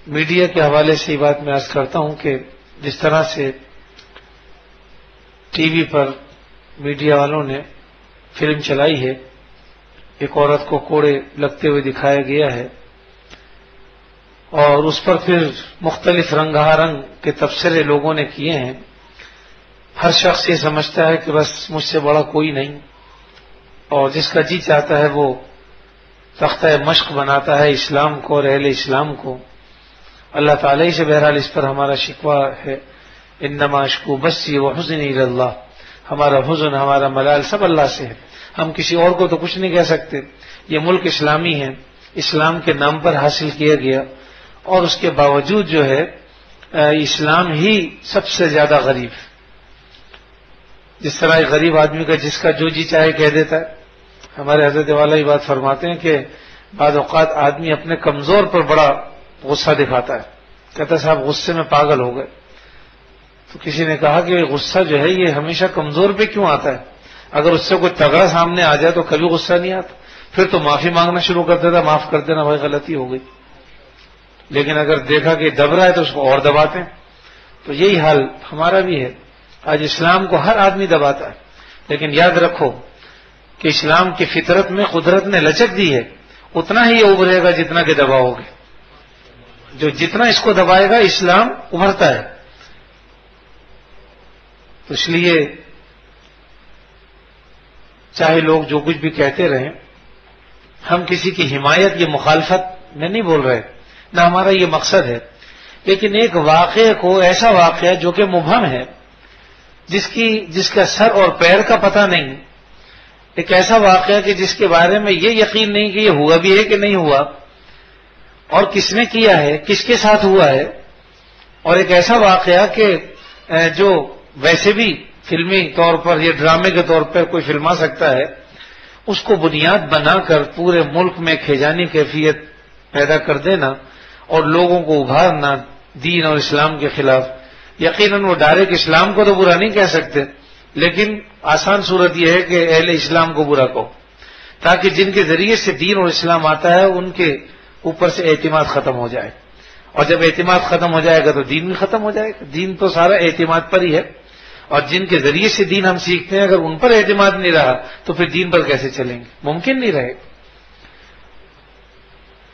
Media کے حوالے سے یہ بات میں عرض کرتا ہوں کہ جس طرح سے ٹی وی پر میڈیا والوں نے فلم چلائی ہے، ایک عورت کو کوڑے لگتے ہوئے دکھایا گیا ہے اور اس پر پھر مختلف رنگا رنگ کے تبصرے لوگوں نے کیے ہیں. ہر شخص یہ سمجھتا ہے کہ بس مجھ سے بڑا کوئی نہیں، اور جس کا جی چاہتا ہے وہ تختہ مشق بناتا ہے اسلام کو اور اہل اسلام کو. اللہ تعالی سے بہرحال اس پر ہمارا شکوہ ہے. انما اشکو بثی وحزنی الی اللہ، ہمارا حزن ہمارا ملال سب اللہ سے ہے، ہم کسی اور کو تو کچھ نہیں کہہ سکتے. یہ ملک اسلامی ہے، اسلام کے نام پر حاصل کیا گیا، اور اس کے باوجود جو ہے اسلام ہی سب سے زیادہ غریب. جس طرح ایک غریب آدمی کا جس کا جو جی چاہے کہہ دیتا ہے. ہمارے حضرت والا یہ بات فرماتے ہیں کہ بعض اوقات آدمی اپنے کمزور پر بڑا غصہ دکھاتا ہے، کہتا ہے صاحب غصے میں پاگل ہو گئے. تو کسی نے کہا کہ غصہ جو ہے یہ ہمیشہ کمزور پہ کیوں آتا ہے؟ اگر اس سے کوئی تگڑا سامنے آ جائے تو کبھی غصہ نہیں آتا، پھر تو معافی مانگنا شروع کر دیتا، معاف کر دینا بھائی غلطی ہو گئی. لیکن اگر دیکھا کہ دب رہا ہے تو اس کو اور دباتے ہیں. تو یہی حال ہمارا بھی ہے. آج اسلام کو ہر آدمی دباتا ہے، لیکن یاد رکھو کہ اسلام کی فطرت میں قدرت نے لچک دی ہے، اتنا ہی یہ ابھرے گا جتنا کہ دباؤ گے. جو جتنا اس کو دبائے گا اسلام ابھرتا ہے. تو اس لیے چاہے لوگ جو کچھ بھی کہتے رہیں، ہم کسی کی حمایت یا مخالفت میں نہیں بول رہے، نہ ہمارا یہ مقصد ہے. لیکن ایک واقعے کو، ایسا واقعہ جو کہ مبہم ہے، جس کا سر اور پیر کا پتہ نہیں، ایک ایسا واقعہ کہ جس کے بارے میں یہ یقین نہیں کہ یہ ہوا بھی ہے کہ نہیں ہوا، اور کس نے کیا ہے، کس کے ساتھ ہوا ہے، اور ایک ایسا واقعہ کہ جو ویسے بھی فلمی طور پر یا ڈرامے کے طور پر کوئی فلما سکتا ہے، اس کو بنیاد بنا کر پورے ملک میں کھیجانی کیفیت پیدا کر دینا اور لوگوں کو ابھارنا دین اور اسلام کے خلاف. یقیناً وہ ڈائریکٹ اسلام کو تو برا نہیں کہہ سکتے، لیکن آسان صورت یہ ہے کہ اہل اسلام کو برا کہو، تاکہ جن کے ذریعے سے دین اور اسلام آتا ہے ان کے اوپر سے اعتماد ختم ہو جائے. اور جب اعتماد ختم ہو جائے گا تو دین بھی ختم ہو جائے گا. دین تو سارا اعتماد پر ہی ہے، اور جن کے ذریعے سے دین ہم سیکھتے ہیں اگر ان پر اعتماد نہیں رہا تو پھر دین پر کیسے چلیں گے؟ ممکن نہیں رہے.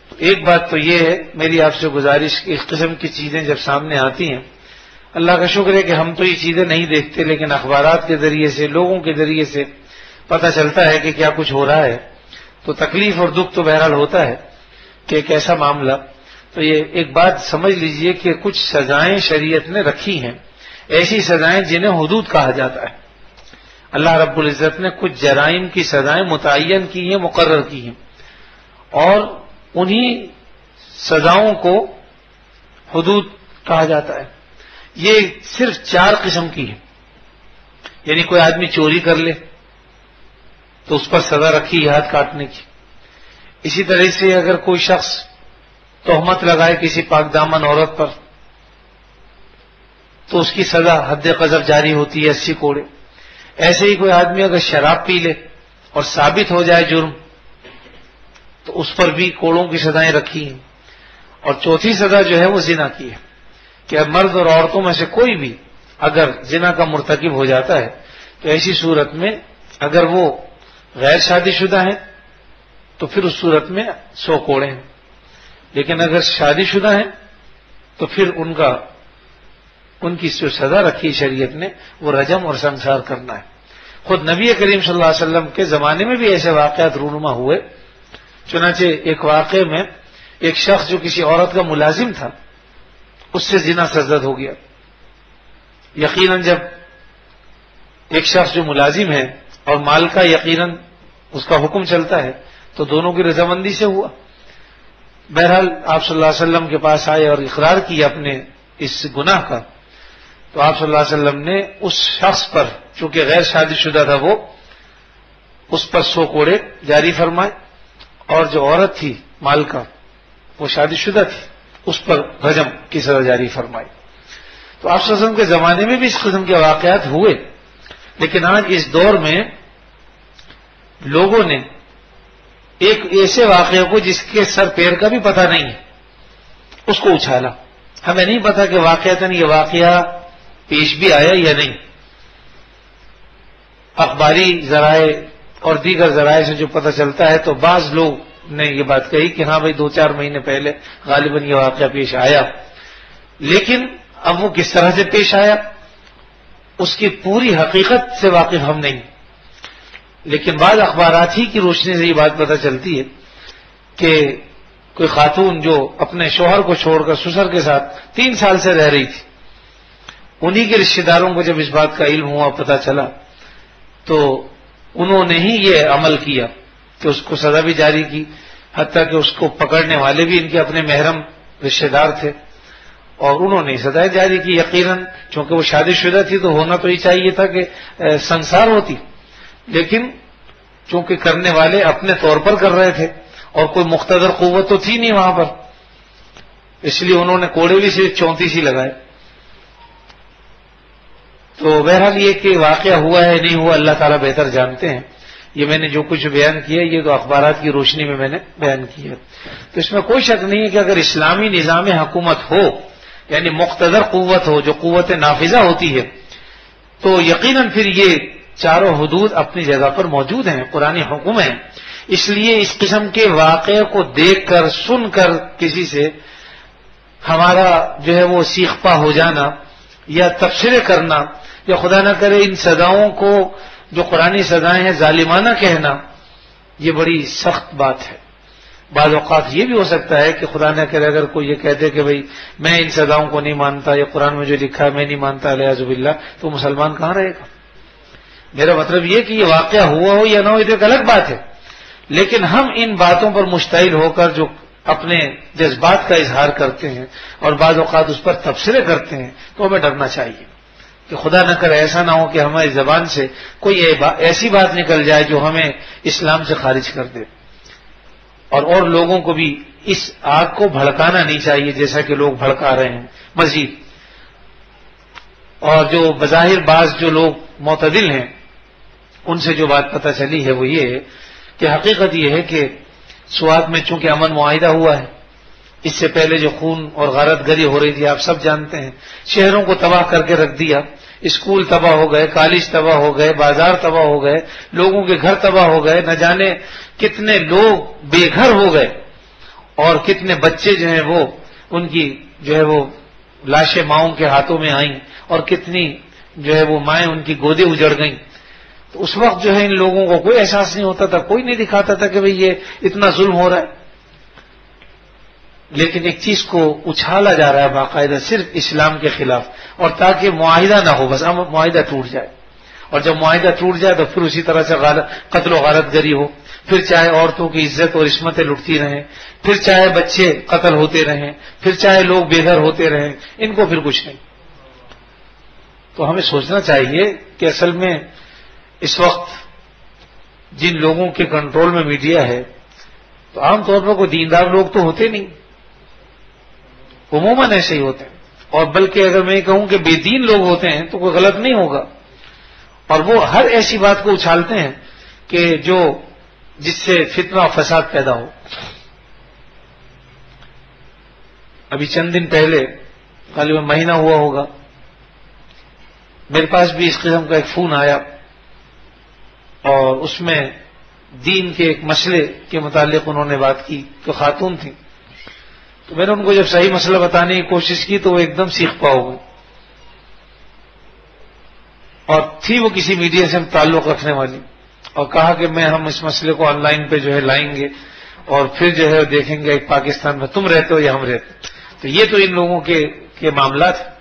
ایک بات تو یہ ہے میری آپ سے گزارش، اس قسم کی چیزیں جب سامنے آتی ہیں، اللہ کا شکر ہے کہ ہم تو یہ چیزیں نہیں دیکھتے، لیکن اخبارات کے ذریعے سے، لوگوں کے ذریعے سے پتہ چلتا ہے کہ کیا کچھ ہو رہا ہے. تو تکلیف اور دکھ تو بہرحال ہوتا ہے کہ ایک ایسا معاملہ. تو یہ ایک بات سمجھ لیجئے کہ کچھ سزائیں شریعت نے رکھی ہیں، ایسی سزائیں جنہیں حدود کہا جاتا ہے. اللہ رب العزت نے کچھ جرائم کی سزائیں متعین کی ہیں، مقرر کی ہیں، اور انہی سزاؤں کو حدود کہا جاتا ہے. یہ صرف 4 قسم کی ہیں. یعنی کوئی آدمی چوری کر لے تو اس پر سزا رکھی ہاتھ کاٹنے کی. اسی طرح سے اگر کوئی شخص تہمت لگائے کسی پاک دامن عورت پر تو اس کی سزا حد قذف جاری ہوتی ہے 80 کوڑے. ایسے ہی کوئی آدمی اگر شراب پی لے اور ثابت ہو جائے جرم تو اس پر بھی کوڑوں کی سزائیں رکھی ہیں. اور چوتھی سزا جو ہے وہ زنا کی ہے کہ مرد اور عورتوں میں سے کوئی بھی اگر زنا کا مرتکب ہو جاتا ہے تو ایسی صورت میں اگر وہ غیر شادی شدہ ہیں تو پھر اس صورت میں 100 کوڑے ہیں، لیکن اگر شادی شدہ ہیں تو پھر ان کی جو سزا رکھی شریعت نے وہ رجم اور سنسار کرنا ہے. خود نبی کریم صلی اللہ علیہ وسلم کے زمانے میں بھی ایسے واقعات رونما ہوئے. چنانچہ ایک واقعے میں ایک شخص جو کسی عورت کا ملازم تھا اس سے زنا سرزد ہو گیا. یقیناً جب ایک شخص جو ملازم ہے اور مال کا یقیناً اس کا حکم چلتا ہے تو دونوں کی رضامندی سے ہوا. بہرحال آپ صلی اللہ علیہ وسلم کے پاس آئے اور اقرار کیا اپنے اس گناہ کا. تو آپ صلی اللہ علیہ وسلم نے اس شخص پر چونکہ غیر شادی شدہ تھا وہ اس پر 100 کوڑے جاری فرمائے، اور جو عورت تھی مال کا وہ شادی شدہ تھی اس پر رجم کی سزا جاری فرمائی. تو آپ صلی اللہ علیہ وسلم کے زمانے میں بھی اس قسم کے واقعات ہوئے، لیکن آج اس دور میں لوگوں نے ایک ایسے واقعے کو جس کے سر پیر کا بھی پتہ نہیں ہے اس کو اچھالا. ہمیں نہیں پتا کہ واقعتاً یہ واقعہ پیش بھی آیا یا نہیں. اخباری ذرائع اور دیگر ذرائع سے جو پتہ چلتا ہے تو بعض لوگ نے یہ بات کہی کہ ہاں بھائی 2-4 مہینے پہلے غالباً یہ واقعہ پیش آیا، لیکن اب وہ کس طرح سے پیش آیا اس کی پوری حقیقت سے واقف ہم نہیں. لیکن بعض اخبارات ہی کی روشنی سے یہ بات پتہ چلتی ہے کہ کوئی خاتون جو اپنے شوہر کو چھوڑ کر سسر کے ساتھ 3 سال سے رہ رہی تھی، انہی کے رشتہ داروں کو جب اس بات کا علم ہوا، پتہ چلا، تو انہوں نے ہی یہ عمل کیا کہ اس کو سزا بھی جاری کی، حتیٰ کہ اس کو پکڑنے والے بھی ان کے اپنے محرم رشتہ دار تھے، اور انہوں نے سزا جاری کی. یقیناً چونکہ وہ شادی شدہ تھی تو ہونا تو ہی چاہیے تھا کہ سنسار ہوتی، لیکن چونکہ کرنے والے اپنے طور پر کر رہے تھے اور کوئی مقتدر قوت تو تھی نہیں وہاں پر، اس لیے انہوں نے کوڑے بھی صرف 34 ہی لگائے. تو بہرحال یہ کہ واقعہ ہوا ہے نہیں ہوا اللہ تعالیٰ بہتر جانتے ہیں. یہ میں نے جو کچھ بیان کیا یہ تو اخبارات کی روشنی میں نے بیان کیا. تو اس میں کوئی شک نہیں ہے کہ اگر اسلامی نظام حکومت ہو، یعنی مقتدر قوت ہو جو قوت نافذہ ہوتی ہے، تو یقیناً پھر یہ چاروں حدود اپنی جگہ پر موجود ہیں، قرآنی حکم ہیں. اس لیے اس قسم کے واقعے کو دیکھ کر سن کر کسی سے ہمارا جو ہے وہ سیخ پا ہو جانا یا تبصرے کرنا یا خدا نہ کرے ان سزاؤں کو جو قرآنی سزائیں ہیں ظالمانہ کہنا، یہ بڑی سخت بات ہے. بعض اوقات یہ بھی ہو سکتا ہے کہ خدا نہ کرے اگر کوئی یہ کہہ دے کہ بھئی میں ان سزاؤں کو نہیں مانتا، یا قرآن میں جو لکھا ہے میں نہیں مانتا علیہ باللہ، تو مسلمان کہاں رہے گا؟ میرا مطلب یہ کہ یہ واقعہ ہوا ہو یا نہ ہو یہ تو ایک الگ بات ہے، لیکن ہم ان باتوں پر مشتعل ہو کر جو اپنے جذبات کا اظہار کرتے ہیں اور بعض اوقات اس پر تبصرے کرتے ہیں تو ہمیں ڈرنا چاہیے کہ خدا نہ کرے ایسا نہ ہو کہ ہماری زبان سے کوئی ایسی بات نکل جائے جو ہمیں اسلام سے خارج کر دے. اور لوگوں کو بھی اس آگ کو بھڑکانا نہیں چاہیے جیسا کہ لوگ بھڑکا رہے ہیں مزید. اور جو بظاہر بعض جو لوگ معتدل ہیں ان سے جو بات پتہ چلی ہے وہ یہ ہے کہ حقیقت یہ ہے کہ سوات میں چونکہ امن معاہدہ ہوا ہے، اس سے پہلے جو خون اور غارت گری ہو رہی تھی آپ سب جانتے ہیں، شہروں کو تباہ کر کے رکھ دیا، اسکول تباہ ہو گئے، کالج تباہ ہو گئے، بازار تباہ ہو گئے، لوگوں کے گھر تباہ ہو گئے، نہ جانے کتنے لوگ بے گھر ہو گئے، اور کتنے بچے جو ہیں وہ ان کی جو ہے وہ لاشیں ماؤں کے ہاتھوں میں آئیں، اور کتنی جو ہے وہ مائیں ان کی گودیں اجڑ گئیں. تو اس وقت جو ہے ان لوگوں کو کوئی احساس نہیں ہوتا تھا، کوئی نہیں دکھاتا تھا کہ بھئی یہ اتنا ظلم ہو رہا ہے. لیکن ایک چیز کو اچھالا جا رہا ہے باقاعدہ صرف اسلام کے خلاف، اور تاکہ معاہدہ نہ ہو، بس معاہدہ ٹوٹ جائے. اور جب معاہدہ ٹوٹ جائے تو پھر اسی طرح سے قتل و غارت گری ہو، پھر چاہے عورتوں کی عزت اور عصمتیں لٹتی رہیں، پھر چاہے بچے قتل ہوتے رہیں، پھر چاہے لوگ بے گھر ہوتے رہیں، ان کو پھر کچھ نہیں. تو ہمیں سوچنا چاہیے کہ اصل میں اس وقت جن لوگوں کے کنٹرول میں میڈیا ہے تو عام طور پر کوئی دیندار لوگ تو ہوتے نہیں، عموماً ایسے ہی ہوتے ہیں. اور بلکہ اگر میں کہوں کہ بے دین لوگ ہوتے ہیں تو کوئی غلط نہیں ہوگا، اور وہ ہر ایسی بات کو اچھالتے ہیں کہ جس سے فتنہ و فساد پیدا ہو. ابھی چند دن پہلے غالباً مہینہ ہوا ہوگا، میرے پاس بھی اس قسم کا ایک فون آیا، اور اس میں دین کے ایک مسئلے کے متعلق انہوں نے بات کی، جو خاتون تھی. تو میں نے ان کو جب صحیح مسئلہ بتانے کی کوشش کی تو وہ ایک دم سیخ پا ہو گئے، اور تھی وہ کسی میڈیا سے تعلق رکھنے والی، اور کہا کہ ہم اس مسئلے کو آن لائن پہ جو ہے لائیں گے اور پھر جو ہے دیکھیں گے ایک پاکستان میں تم رہتے ہو یا ہم رہتے. تو یہ تو ان لوگوں کے معاملات ہیں.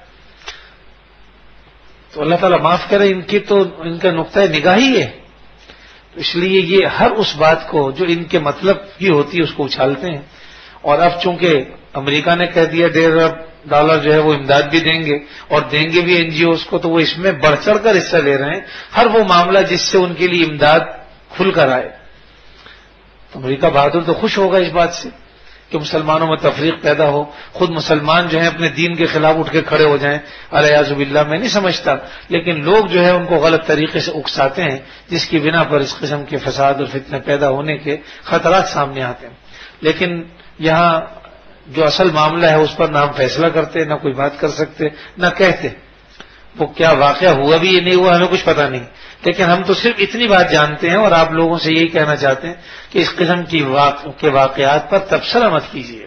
تو اللہ تعالیٰ معاف کرے، ان کا نقطہ نگاہی ہے. اس لیے یہ ہر اس بات کو جو ان کے مطلب کی ہوتی ہے اس کو اچھالتے ہیں. اور اب چونکہ امریکہ نے کہہ دیا $1.5 ارب جو ہے وہ امداد بھی دیں گے اور دیں گے بھی NGOs کو، تو وہ اس میں بڑھ چڑھ کر حصہ لے رہے ہیں. ہر وہ معاملہ جس سے ان کے لیے امداد کھل کر آئے. تو امریکہ بہادر تو خوش ہوگا اس بات سے کہ مسلمانوں میں تفریق پیدا ہو، خود مسلمان جو ہیں اپنے دین کے خلاف اٹھ کے کھڑے ہو جائیں. الیاذ باللہ میں نہیں سمجھتا، لیکن لوگ جو ہے ان کو غلط طریقے سے اکساتے ہیں، جس کی بنا پر اس قسم کے فساد اور فتنے پیدا ہونے کے خطرات سامنے آتے ہیں. لیکن یہاں جو اصل معاملہ ہے اس پر نہ ہم فیصلہ کرتے، نہ کوئی بات کر سکتے، نہ کہتے. وہ کیا واقعہ ہوا بھی یہ نہیں ہوا ہمیں کچھ پتا نہیں، لیکن ہم تو صرف اتنی بات جانتے ہیں اور آپ لوگوں سے یہی کہنا چاہتے ہیں کہ اس قسم کے واقعات پر تبصرہ مت کیجیے.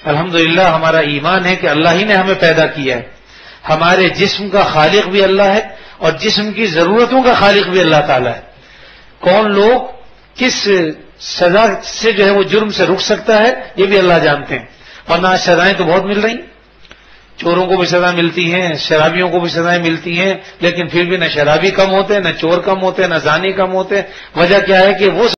الحمدللہ ہمارا ایمان ہے کہ اللہ ہی نے ہمیں پیدا کیا ہے. ہمارے جسم کا خالق بھی اللہ ہے اور جسم کی ضرورتوں کا خالق بھی اللہ تعالیٰ ہے. کون لوگ کس سزا سے جو ہے وہ جرم سے رک سکتا ہے یہ بھی اللہ جانتے ہیں. ورنہ آج سزائیں تو بہت مل رہی ہیں، چوروں کو بھی سزا ملتی ہیں، شرابیوں کو بھی سزائیں ملتی ہیں، لیکن پھر بھی نہ شرابی کم ہوتے، نہ چور کم ہوتے، نہ زانی کم ہوتے. وجہ کیا ہے کہ وہ